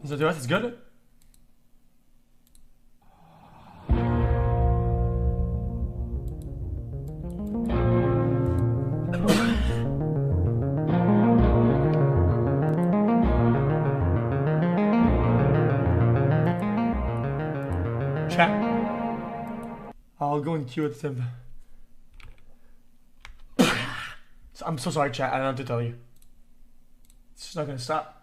Is it US? It's good? Chat. I'll go in queue at the same time. I'm so sorry, chat. I don't know what to tell you. It's just not gonna stop.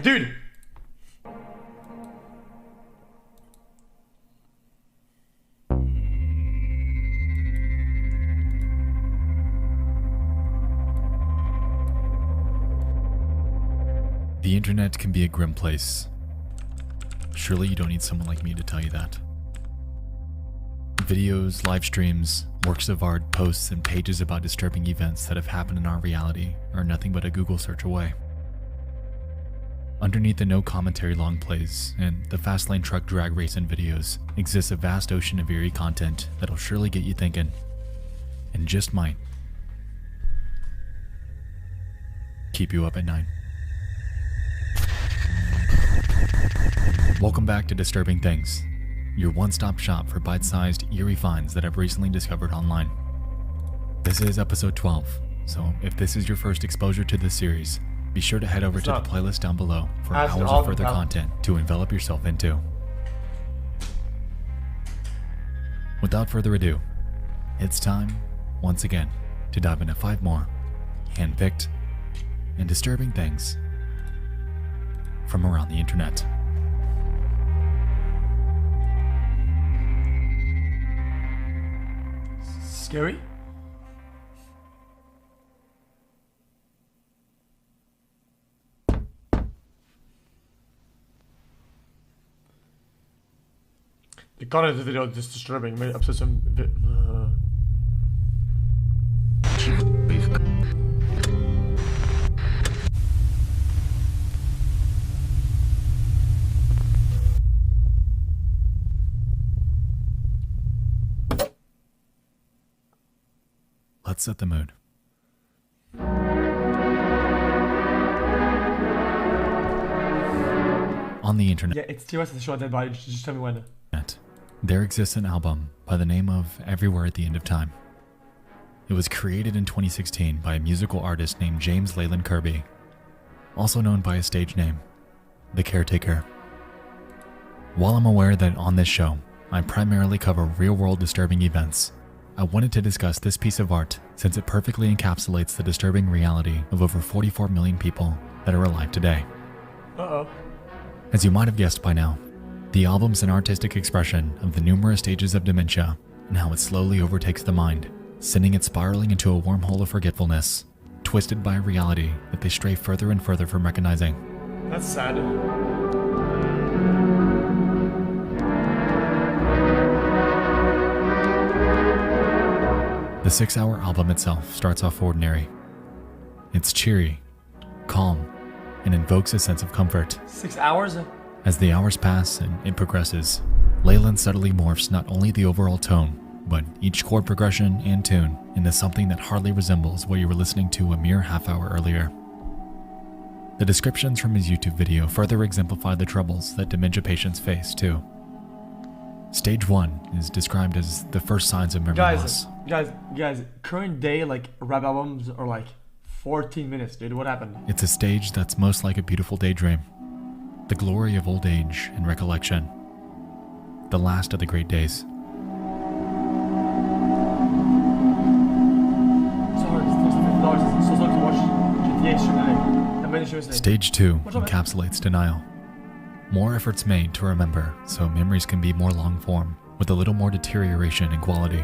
Dude! The internet can be a grim place. Surely you don't need someone like me to tell you that. Videos, live streams, works of art, posts, and pages about disturbing events that have happened in our reality are nothing but a Google search away. Underneath the no commentary long plays and the fast lane truck drag racing videos exists a vast ocean of eerie content that'll surely get you thinking, and just might keep you up at night. Welcome back to Disturbing Things, your one-stop shop for bite-sized, eerie finds that I've recently discovered online. This is episode 12, so if this is your first exposure to this series, be sure to head over to the playlist down below for hours of further content to envelop yourself into. Without further ado, it's time, once again, to dive into 5 more hand-picked and disturbing things from around the internet. Scary? The content of the video is disturbing. Maybe upset some bit. Let's set the mood. On the internet. Yeah, it's TOS the show dead body. Just tell me when. There exists an album by the name of Everywhere at the End of Time. It was created in 2016 by a musical artist named James Leyland Kirby, also known by his stage name, The Caretaker. While I'm aware that on this show, I primarily cover real-world disturbing events, I wanted to discuss this piece of art since it perfectly encapsulates the disturbing reality of over 44 million people that are alive today. Uh-oh. As you might have guessed by now, the album's an artistic expression of the numerous stages of dementia and how it slowly overtakes the mind, sending it spiraling into a wormhole of forgetfulness, twisted by a reality that they stray further and further from recognizing. That's sad. The 6-hour album itself starts off ordinary. It's cheery, calm, and invokes a sense of comfort. 6 hours? As the hours pass and it progresses, Leyland subtly morphs not only the overall tone, but each chord progression and tune into something that hardly resembles what you were listening to a mere half-hour earlier. The descriptions from his YouTube video further exemplify the troubles that dementia patients face, too. Stage 1 is described as the first signs of memory loss. Guys, current day, like, rap albums are like 14 minutes, dude. What happened? It's a stage that's most like a beautiful daydream. The glory of old age and recollection. The last of the great days. Stage 2 encapsulates denial. More efforts made to remember, so memories can be more long form, with a little more deterioration in quality.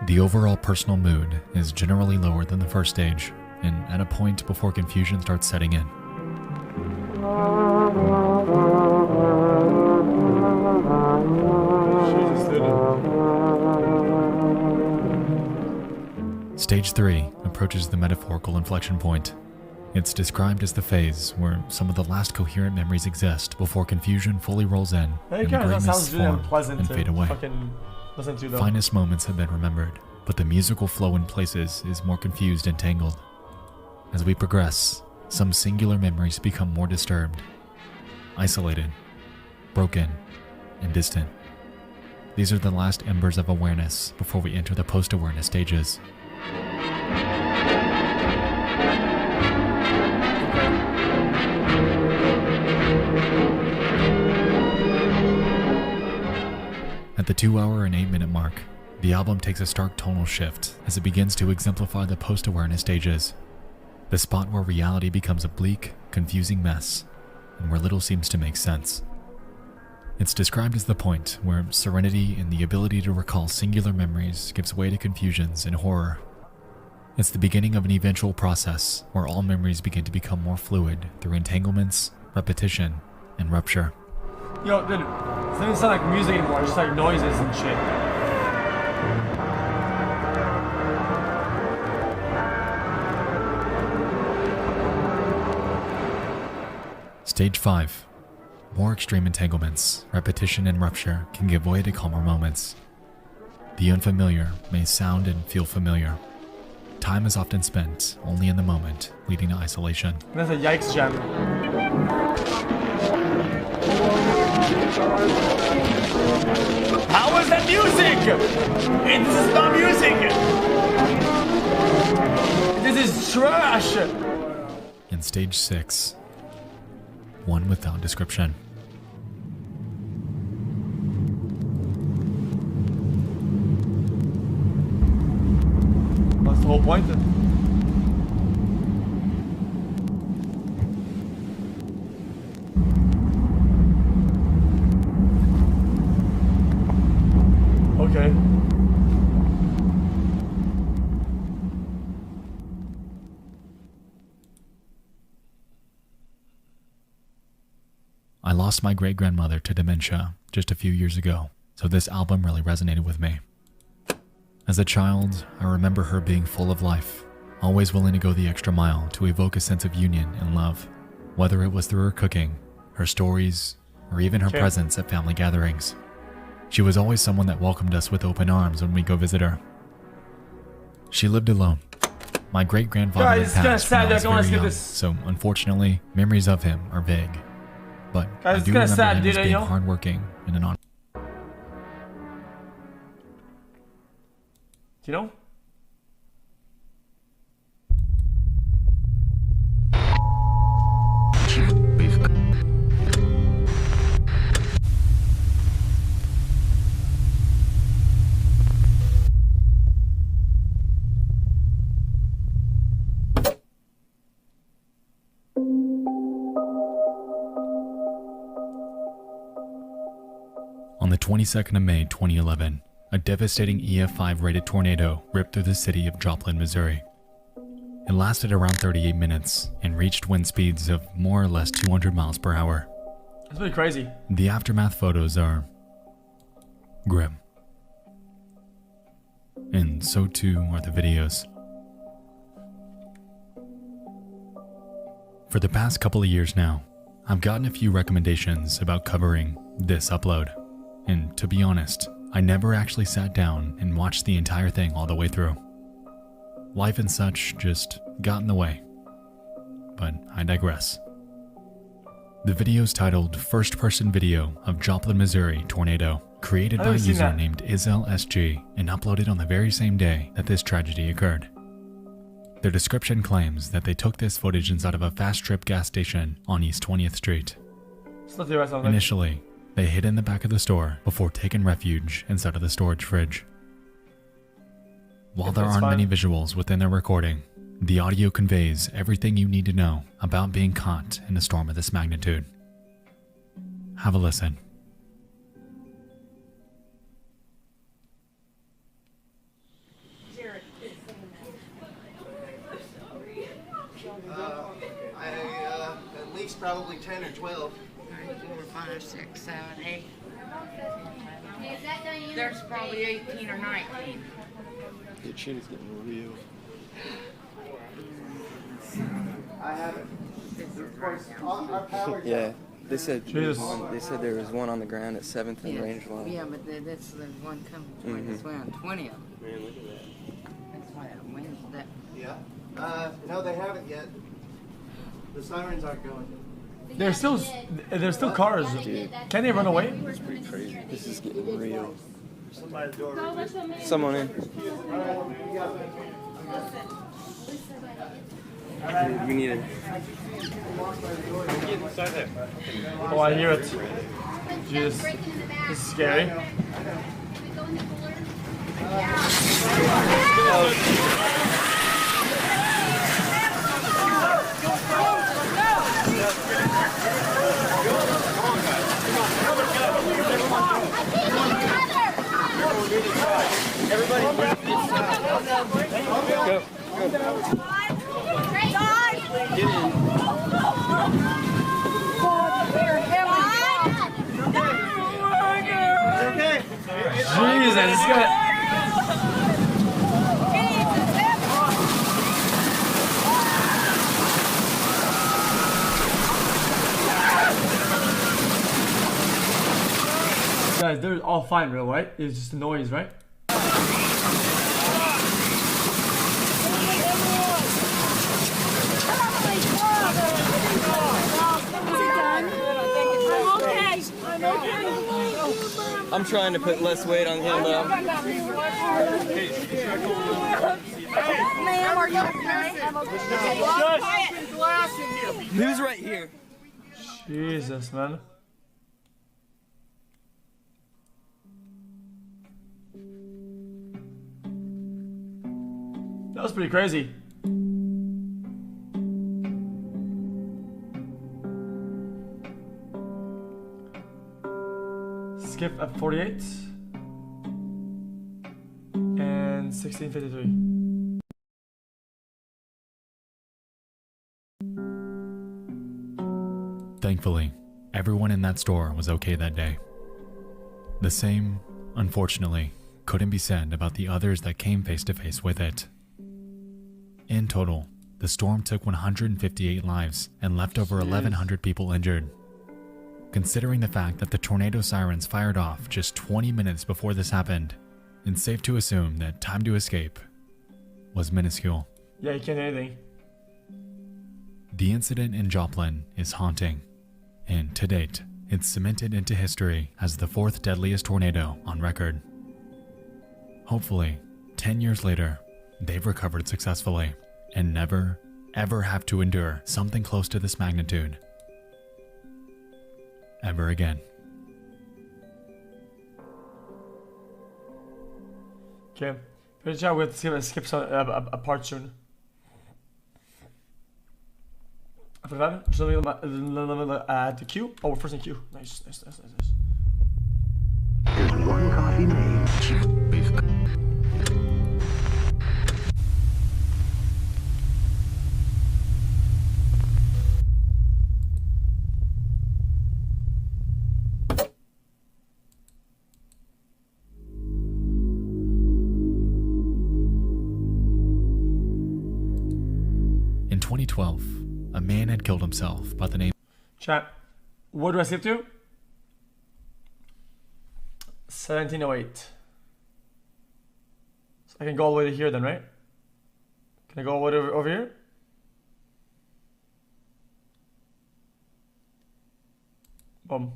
The overall personal mood is generally lower than the first stage, and at a point before confusion starts setting in. Stage 3 approaches the metaphorical inflection point. It's described as the phase where some of the last coherent memories exist before confusion fully rolls in and the gray mists form and fade away. Finest moments have been remembered, but the musical flow in places is more confused and tangled. As we progress, some singular memories become more disturbed, isolated, broken, and distant. These are the last embers of awareness before we enter the post-awareness stages. At the 2-hour and 8-minute mark, the album takes a stark tonal shift as it begins to exemplify the post-awareness stages, the spot where reality becomes a bleak, confusing mess, and where little seems to make sense. It's described as the point where serenity and the ability to recall singular memories gives way to confusions and horror. It's the beginning of an eventual process where all memories begin to become more fluid through entanglements, repetition, and rupture. Yo, dude, it doesn't even sound like music anymore, it's just like noises and shit. Stage 5. More extreme entanglements, repetition, and rupture can give way to calmer moments. The unfamiliar may sound and feel familiar. Time is often spent only in the moment, leading to isolation. That's a yikes jam. How was that music? This is not music! This is trash! In stage 6. One without description. That's the whole point then. Okay. I lost my great-grandmother to dementia just a few years ago, so this album really resonated with me. As a child, I remember her being full of life, always willing to go the extra mile to evoke a sense of union and love, whether it was through her cooking, her stories, or even her presence at family gatherings. She was always someone that welcomed us with open arms when we go visit her. She lived alone. My great-grandfather had passed when I was very young, so unfortunately, memories of him are vague. But I do remember him as being hardworking and an honest. You know? On the 22nd of May 2011, a devastating EF5 rated tornado ripped through the city of Joplin, Missouri. It lasted around 38 minutes and reached wind speeds of more or less 200 miles per hour. That's pretty crazy. The aftermath photos are grim. And so too are the videos. For the past couple of years now, I've gotten a few recommendations about covering this upload. And to be honest, I never actually sat down and watched the entire thing all the way through. Life and such just got in the way. But I digress. The video is titled First Person Video of Joplin, Missouri Tornado, created by a user named IzelSG and uploaded on the very same day that this tragedy occurred. Their description claims that they took this footage inside of a Fast Trip gas station on East 20th Street. Initially, they hid in the back of the store before taking refuge inside of the storage fridge. While there aren't many visuals within their recording, the audio conveys everything you need to know about being caught in a storm of this magnitude. Have a listen. At least probably 10 or 12. 4, 5, 6, 7, 8. There's probably 18 or 19. The chin is getting real. I haven't. Our power. Yeah, they said there was one on the ground at 7th and range line. Yeah, but that's the one coming this way on 20th. Man, look at that. That's why that wind's that. Yeah. No, they haven't yet. The sirens aren't going. There's still cars. Dude. Can they run away? It's pretty crazy. This is getting real. Someone in. You need it. Oh, I hear it. Jesus, this is scary. Everybody, go. Get in. Okay. Jesus, it's gonna. Guys, they're all fine, real, right? It's just a noise, right? I'm trying to put less weight on him, though. Ma'am, are you okay? Who's right here? Jesus, man. That was pretty crazy. Skip at 48 and 1653. Thankfully, everyone in that store was okay that day. The same, unfortunately, couldn't be said about the others that came face to face with it. In total, the storm took 158 lives and left over 1,100 people injured. Considering the fact that the tornado sirens fired off just 20 minutes before this happened, it's safe to assume that time to escape was minuscule. Yeah, you can't do anything. The incident in Joplin is haunting, and to date, it's cemented into history as the 4th deadliest tornado on record. Hopefully, 10 years later, they've recovered successfully and never, ever have to endure something close to this magnitude ever again. Okay, good job. We have to skip a part soon. After that, just the queue. Oh, we're first in queue. Nice. There's one coffee made. In 2012, a man had killed himself by the name. Chat. What do I skip to? 1708. So I can go all the way to here then, right? Can I go all the way over here? Boom.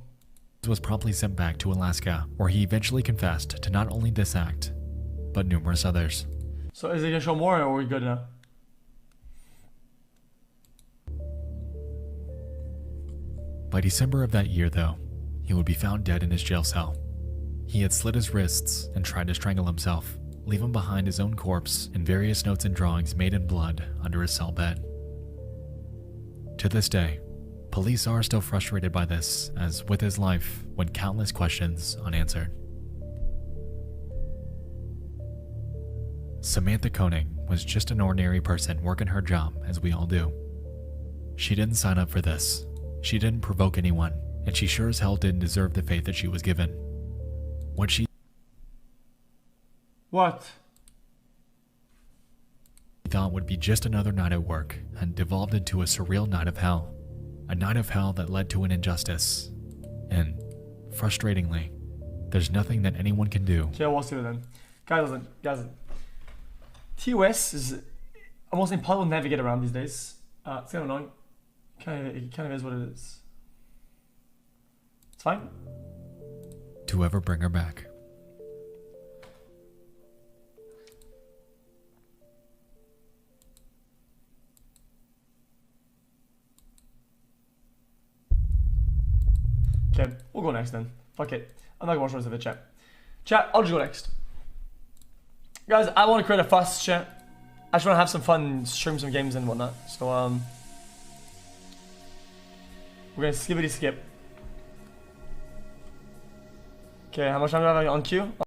Was promptly sent back to Alaska, where he eventually confessed to not only this act, but numerous others. So is it gonna show more or are we good now? By December of that year, though, he would be found dead in his jail cell. He had slit his wrists and tried to strangle himself, leaving behind his own corpse and various notes and drawings made in blood under his cell bed. To this day, police are still frustrated by this, as with his life went countless questions unanswered. Samantha Koenig was just an ordinary person working her job as we all do. She didn't sign up for this. She didn't provoke anyone, and she sure as hell didn't deserve the fate that she was given. What she thought would be just another night at work had devolved into a surreal night of hell. A night of hell that led to an injustice. And, frustratingly, there's nothing that anyone can do. Okay, we'll see then. Guys, listen. TOS is almost impossible to navigate around these days. It's kind of annoying. It kind of is what it is. It's fine. To ever bring her back. Okay, we'll go next then. Fuck it. I'm not gonna watch the rest of it, chat. Chat, I'll just go next. Guys, I want to create a fuss, chat. I just want to have some fun, stream some games and whatnot. So, we're gonna skippity skip. Okay, how much time do I have on queue?